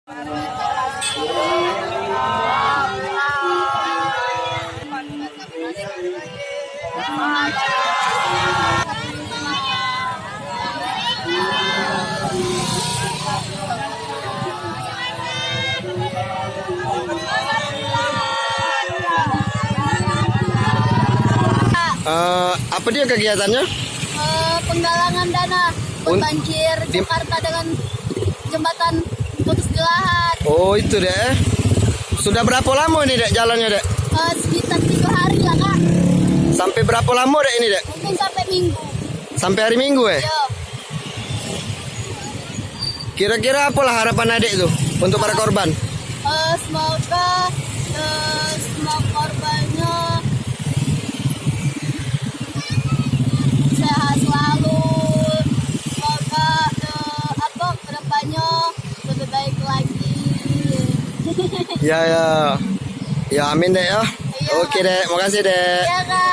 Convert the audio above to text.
Apa dia kegiatannya? Penggalangan dana banjir Jakarta dengan jembatan putus di Lahat. Oh itu deh. Sudah berapa lama nih dek jalannya dek? Sekitar 3 hari lah kak. Sampai berapa lama dek ini dek? Mungkin sampai minggu. Sampai hari Minggu ya? Yo. Kira-kira apalah harapan adek tuh untuk para korban? Semoga semua korbannya sehat selalu. Semoga kedepannya lebih baik lagi. Ya ya. Ya amin dek ya. Iya. Oke dek, makasih dek. Ya kak.